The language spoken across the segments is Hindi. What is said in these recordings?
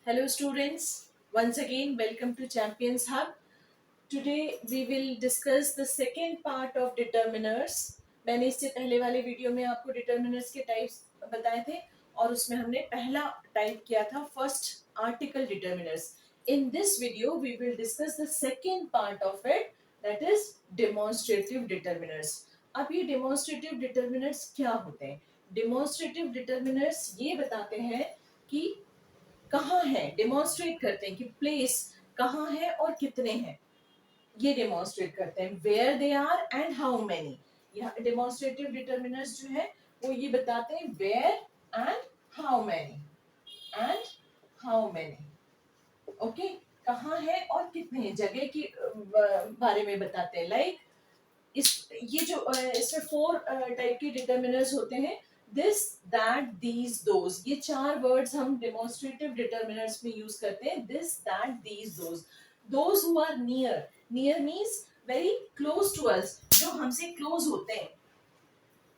Hello students, once again welcome to Champions Hub. Today we will discuss the second part of determiners. मैंने इससे पहले वाले वीडियो में आपको determiners के टाइप्स बताए थे और उसमें हमने पहला टाइप किया था first article determiners. In this video we will discuss the second part of it, that is demonstrative determiners. अब ये demonstrative determiners क्या होते हैं? Demonstrative determiners ये बताते हैं कि कहाँ है, डेमोन्स्ट्रेट करते हैं कि प्लेस कहाँ है और कितने हैं, ये डेमोन्स्ट्रेट करते हैं where they are and how many. यहाँ डेमोन्स्ट्रेटिव डिटर्मिनर्स जो है वो ये बताते हैं where and how many and how many. Okay, कहाँ है और कितने जगह की बारे में बताते हैं. लाइक ये जो इसमें फोर टाइप के डिटर्मिनर्स होते हैं, दिस दैट दीज दोज. ये चार वर्ड्स हम डेमोन्स्ट्रेटिव डिटर्मिनर्स में यूज करते हैं. This that these those. Those who are near. Near means very close to us, जो हमसे क्लोज होते हैं,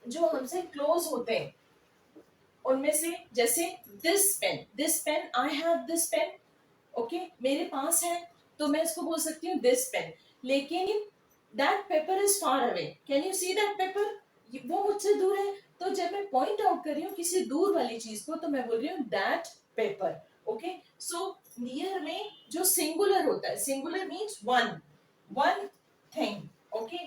जो हमसे क्लोज होते हैं उनमें से. जैसे this pen I have this pen. Okay, मेरे पास है तो मैं इसको बोल सकती हूँ दिस पेन. लेकिन that paper is far away. Can you see that paper? वो मुझसे दूर है. तो जब मैं पॉइंट आउट कर रही हूँ किसी दूर वाली चीज को तो मैं बोल रही हूँ that paper. Okay, so near में जो सिंगुलर होता है, singular means one, one thing. Okay,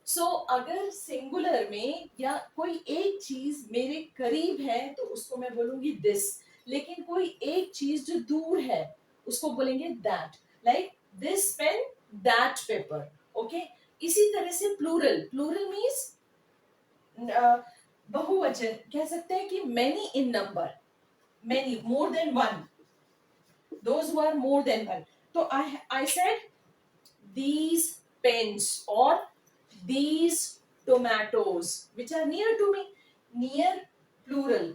so अगर सिंगुलर में या कोई एक चीज मेरे करीब है तो उसको मैं बोलूंगी दिस. लेकिन कोई एक चीज जो दूर है उसको बोलेंगे that. Like this pen, that paper. Okay, इसी तरह से प्लूरल. प्लूरल मीन्स बहुवचन कह सकते हैं कि many in number, many more than one, those who are more than one. तो I said these pens or these tomatoes which are near to me. Near plural,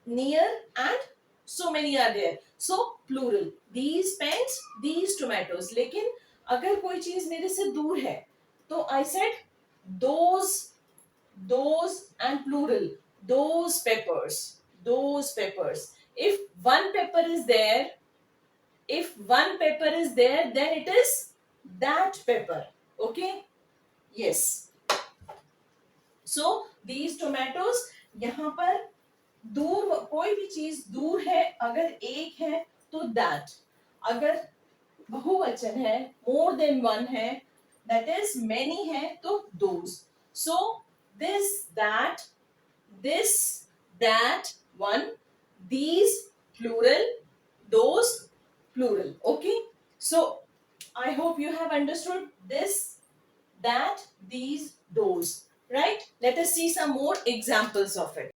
near and so many are there, so plural. These pens, these tomatoes. लेकिन अगर कोई चीज मेरे से दूर है तो I said those and plural, those peppers, those peppers. If one pepper is there, if one pepper is there, then it is that pepper. Okay, yes. So these tomatoes, यहाँ पर दूर कोई भी चीज दूर है, अगर एक है तो that. अगर बहुवचन है, more than one है, that is many है तो those. So this, that, one, these plural, those plural. Okay, so I hope you have understood this, that, these, those. Right, let us see some more examples of it.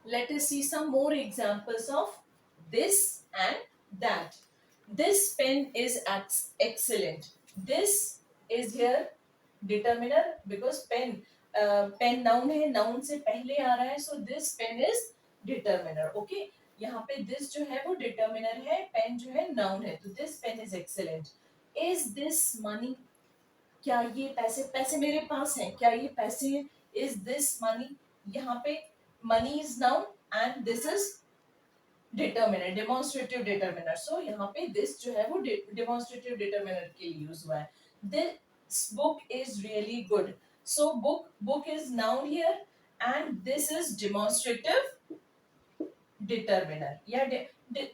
Let us see some more examples of this and that. This pen is excellent. This is here determiner because pen, pen noun है, noun से पहले आ रहा है, so this pen is determiner. Okay, यहाँ पे this जो है वो determiner है, pen जो है noun है, तो this pen is excellent. Is this money? क्या ये पैसे, पैसे मेरे पास हैं, क्या ये पैसे हैं? Is this money? यहाँ पे money is noun and this is determiner, demonstrative determiner. So यहाँ पे this जो है वो demonstrative determiner के लिए यूज हुआ है. This book is really good. So book is noun here and this is demonstrative determiner. Yeah,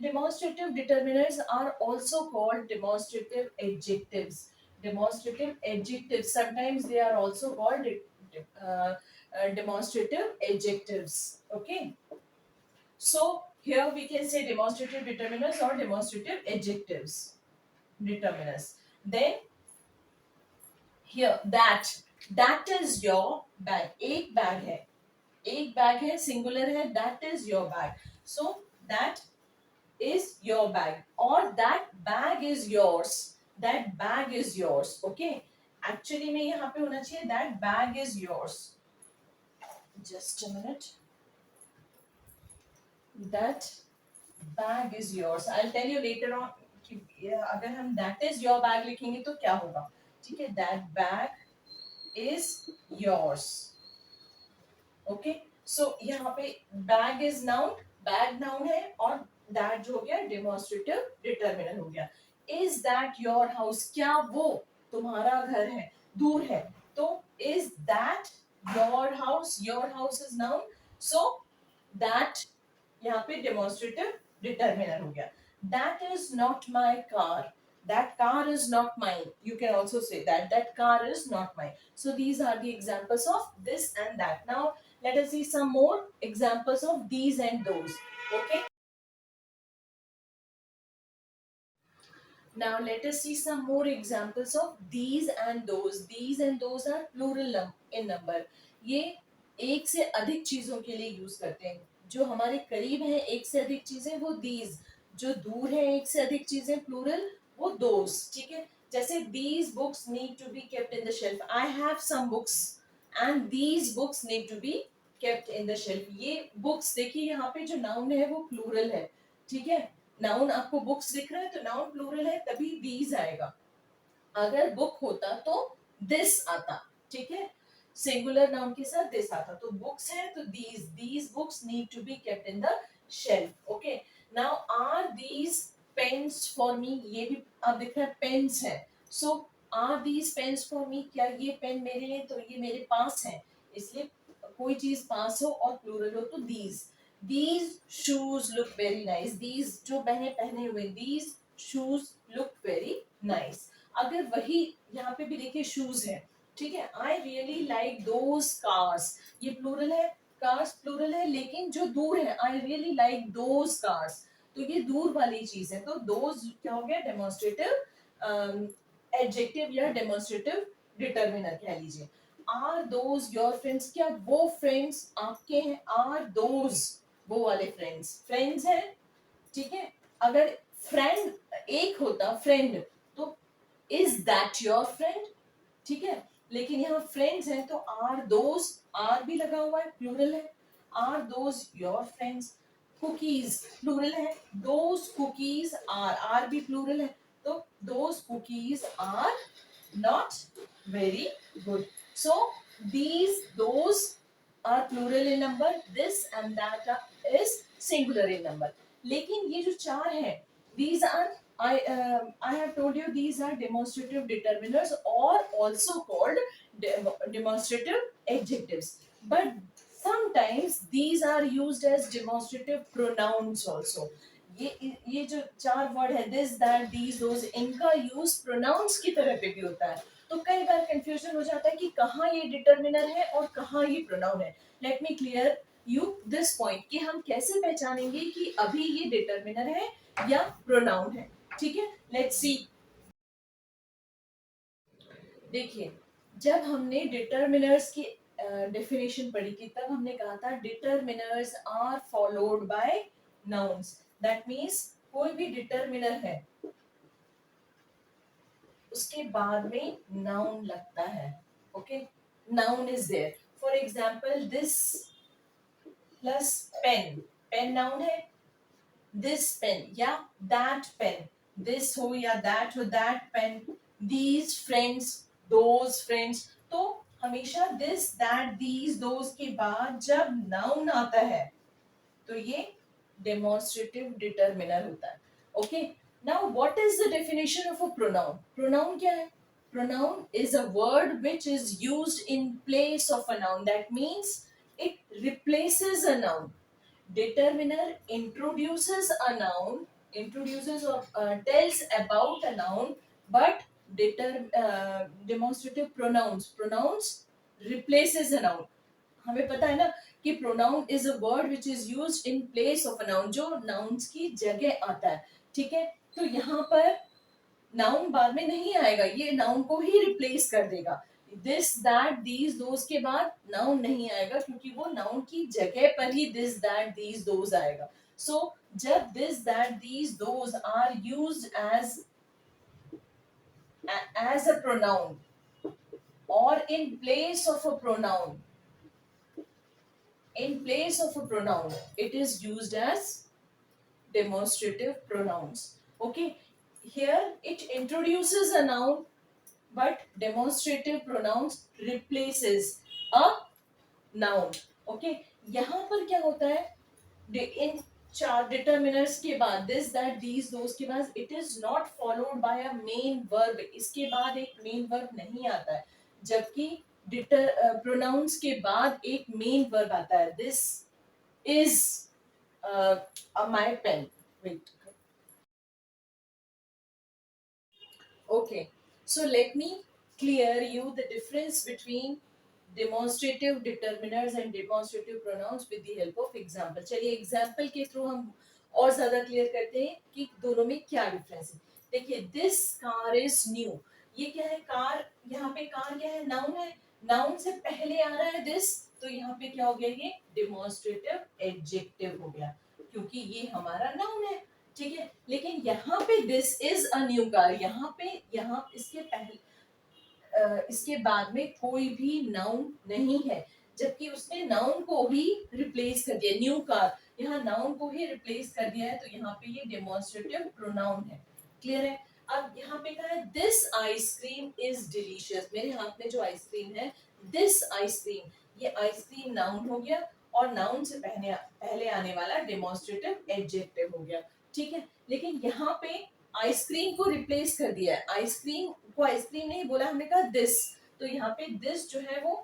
demonstrative determiners are also called demonstrative adjectives. Demonstrative adjectives, sometimes they are also called demonstrative adjectives. Okay, so here we can say demonstrative determiners or demonstrative adjectives, determiners. Then here that is your bag. एक bag है, एक bag है, singular है, that is your bag. So that is your bag or that bag is yours. That bag is yours. Okay, actually में यहाँ पे होना चाहिए that bag is yours. Just a minute. That bag is yours. I'll tell you later on कि अगर हम that is your bag लिखेंगे तो क्या होगा. ठीक है, that bag is yours. Okay, so यहाँ पे bag is noun, bag noun है और दैट जो हो गया डेमोन्स्ट्रेटिव डिटर्मिनर हो गया. इज दैट योर हाउस, क्या वो तुम्हारा घर है, दूर है, तो is that your house is noun. So that यहाँ पे डेमोन्स्ट्रेटिव डिटर्मिनर हो गया. That is not my car, that car is not mine. You can also say that car is not mine. So these are the examples of this and that. Now let us see some more examples of these and those. Okay, now let us see some more examples of these and those. These and those are plural in number. ये एक से अधिक चीजों के लिए यूज करते हैं. जो हमारे करीब है एक से अधिक चीजें वो these, जो दूर है एक से अधिक चीजें प्लूरल वो those. ठीक है, जैसे these books need to be kept in the shelf. I have some books and these books need to be kept in the shelf. ये books देखिए यहाँ पे जो noun है वो प्लूरल है. ठीक है, नाउन आपको बुक्स दिख रहा है तो नाउन प्लूरल है तभी दीज आएगा. अगर बुक होता तो दिस आता. ठीक है, सिंगुलर नाउन के साथ दिस आता. तो बुक्स है तो these books need to be kept in the shelf. Okay, now are these pens for me, ये भी आप दिख रहा है पेन्स है. So are these pens for me, क्या ये पेन मेरे लिए, तो ये मेरे पास है. इसलिए कोई चीज पास हो और प्लूरल हो तो these. These shoes look very nice. These जो मैंने पहने हुए, these shoes look very nice. अगर वही यहाँ पे भी देखिए shoes है. ठीक है, I really like those cars. ये प्लूरल है, cars प्लूरल है, लेकिन जो दूर है I really like those cars. तो ये दूर वाली चीज है. तो those क्या हो गया, डेमोन्स्ट्रेटिव एडजेक्टिव या डेमोन्स्ट्रेटिव डिटर्मिनर कह लीजिए. आर दोज योर फ्रेंड्स, क्या वो फ्रेंड्स आपके हैं. आर दोज वो वाले फ्रेंड्स फ्रेंड्स हैं. ठीक है, अगर फ्रेंड एक होता फ्रेंड तो इज दैट योर फ्रेंड. ठीक है, लेकिन यहाँ फ्रेंड्स हैं तो आर दोज, आर भी लगा हुआ है प्लूरल है. Are those your friends. Cookies plural है, दोज कुकीज आर भी प्लूरल है. तो those cookies are not very good. So these those are plural in number, this and that is singular in number. लेकिन ये जो चार हैं these are I have told you these are demonstrative determiners or also called demonstrative adjectives, but sometimes these are used as demonstrative pronouns also. ये जो चार वर्ड है दिस दैट दीज दोज, इनका यूज प्रोनाउंस की तरह पे भी होता है. तो कई बार कंफ्यूजन हो जाता है कि कहाँ ये डिटर्मिनर है और कहाँ ये प्रोनाउन है. Let me clear you this point कि हम कैसे पहचानेंगे कि अभी ये डिटर्मिनर है या प्रोनाउन है. ठीक है, लेट्स सी. देखिए, जब हमने डिटर्मिनर्स की डेफिनेशन पढ़ी थी तब हमने कहा था determiners are followed by nouns. That means कोई भी डिटर्मिनर है उसके बाद में नाउन लगता है. Okay, noun is there. For example this plus pen, pen noun है. दिस पेन या दैट पेन, दिस हो या दैट हो, that pen. These friends, those friends. तो हमेशा दिस दैट दीज दोज के बाद जब नाउन आता है तो ये डेमोन्स्ट्रेटिव डिटर्मिनर होता है. Okay, now what is the definition of a pronoun. Pronoun क्या है. Pronoun is a word which is used in place of a noun. That means it replaces a noun. Determiner introduces a noun, introduces or tells about a noun, but demonstrative pronouns replaces a noun. हमें पता है ना कि pronoun is a word which is used in place of a noun, जो नाउन्स की जगह आता है. ठीक है, तो यहाँ पर नाउन बाद में नहीं आएगा, ये नाउन को ही रिप्लेस कर देगा. दिस दैट दीज दोज के बाद नाउन नहीं आएगा क्योंकि वो नाउन की जगह पर ही दिस दैट दीज दोज आएगा. सो जब this that these those are used as a pronoun or in place of a pronoun, in place of a pronoun it is used as demonstrative pronouns. Okay, here it introduces a noun but demonstrative pronouns replaces a noun. Okay, यहाँ पर क्या होता है, चार डिटर्मिनर्स के बाद दिस दैट दीज दोस के बाद it is not followed by a main verb, इसके बाद एक मेन वर्ब नहीं आता है, जबकि प्रोनाउंस के बाद एक मेन वर्ब आता है. This is my pen. Wait. Okay, so let me clear you the difference between demonstrative determiners and demonstrative pronouns with the help of example. चलिए example के through हम और ज्यादा clear करते हैं कि दोनों में क्या difference है. देखिए this car is new. ये क्या है car, यहाँ पे car क्या है noun है, noun से पहले आ रहा है this, तो यहाँ पे क्या हो गया ये demonstrative adjective हो गया क्योंकि ये हमारा noun है. ठीक है, लेकिन यहाँ पे this is a new car, यहाँ इसके पहले इसके बाद में कोई भी नाउन नहीं है, जबकि उसने नाउन को ही रिप्लेस कर दिया. न्यू कार यहाँ नाउन को ही रिप्लेस कर दिया है, तो यहाँ पे ये डेमोन्स्ट्रेटिव प्रोनाउन है. क्लियर है. अब यहाँ पे कहा है दिस आइसक्रीम इज डिलीशियस. मेरे हाथ में जो आइसक्रीम है दिस आइसक्रीम, ये आइसक्रीम नाउन हो गया और नाउन से पहले आने वाला डेमोन्स्ट्रेटिव एडजेक्टिव हो गया. ठीक है, लेकिन यहाँ पे आइसक्रीम को रिप्लेस कर दिया है. आइसक्रीम को आइसक्रीम नहीं बोला, हमने कहा दिस, तो यहाँ पे दिस जो है वो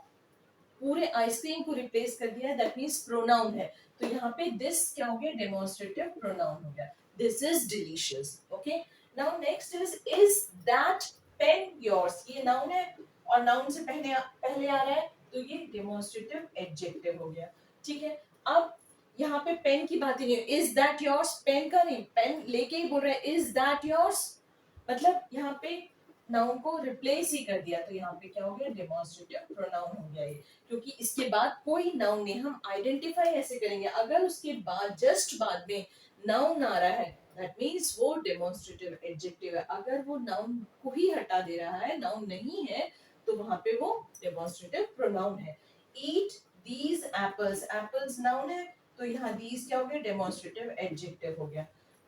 पूरे आइसक्रीम को रिप्लेस कर दिया है. दैट मींस प्रोनाउन है, तो यहाँ पे दिस क्या हो गया डेमोन्स्ट्रेटिव प्रोनाउन हो गया. This is delicious. Okay, now next is that pain yours. ये नाउन है और नाउन से पहले आ रहा है, तो ये डेमोन्स्ट्रेटिव एडजेक्टिव हो गया. ठीक है, अब यहाँ पे पेन की बात ही नहीं. इज दैट योर्स, पेन का नहीं, पेन लेके ही बोल रहा है इज दैट योर्स, मतलब यहाँ पे नाउन को रिप्लेस ही कर दिया, तो यहाँ पे क्या हो गया डेमोन्स्ट्रेटिव प्रोनाउन हो गया ये, क्योंकि इसके बाद कोई नाउन नहीं. हम आइडेंटिफाई ऐसे करेंगे अगर उसके बाद जस्ट बाद में नाउन आ रहा है, दैट मींस वो डेमोन्स्ट्रेटिव एडजेक्टिव है. अगर वो नाउन को ही हटा दे रहा है, नाउन नहीं है, तो वहां पे वो डेमोन्स्ट्रेटिव प्रोनाउन है. ईट दीज एप्पल्स, एप्पल्स नाउन है, तो यहाँ दीज क्या हो गया डेमोन्स्ट्रेटिव एडजेक्टिव हो गया.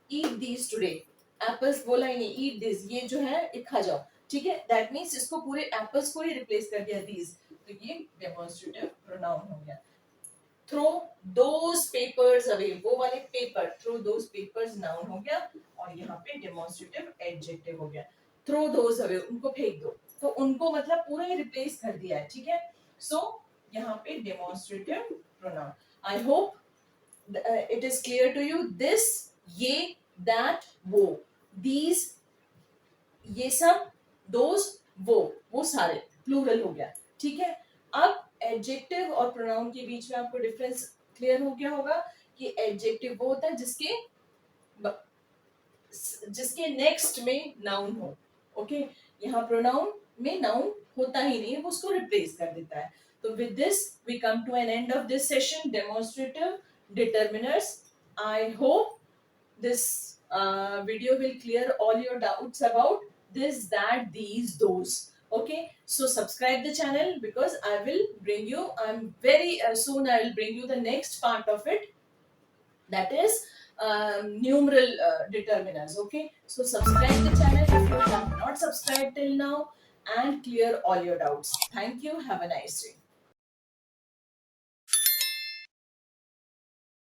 ईट दीज टुडे, एप्पल्स बोला ही नहीं, ईट दिस, ये जो है ये खा जाओ. ठीक है, दैट मींस इसको पूरे एप्पल्स को ही रिप्लेस कर दिया दीज, तो ये डेमोन्स्ट्रेटिव प्रोनाउन हो गया. थ्रो दोज पेपर्स अवे, वो वाले paper, throw those papers noun हो गया और यहाँ पे डेमोन्स्ट्रेटिव एडजेक्टिव हो गया. थ्रो दोज अवे, उनको फेंक दो, तो उनको मतलब पूरा ही रिप्लेस कर दिया है. ठीक है, सो यहाँ पे demonstrative pronoun. I hope it is clear to you. this, ये, that, वो, these, ये सब, those, वो सारे प्लूरल हो गया. ठीक है, अब एडजेक्टिव और प्रोनाउन के बीच में आपको डिफरेंस क्लियर हो गया होगा कि एडजेक्टिव वो होता है जिसके नेक्स्ट में नाउन हो. ओके, यहाँ प्रोनाउन में नाउन होता ही नहीं है, वो उसको रिप्लेस कर देता है. तो with this we come to an end of this session, demonstrative determiners. I hope this video will clear all your doubts about this, that, these, those. Okay, so subscribe the channel because I will bring you, I'm very soon I will bring you the next part of it, that is numeral determiners. Okay, so subscribe the channel if you have not subscribed till now and clear all your doubts. Thank you, have a nice day.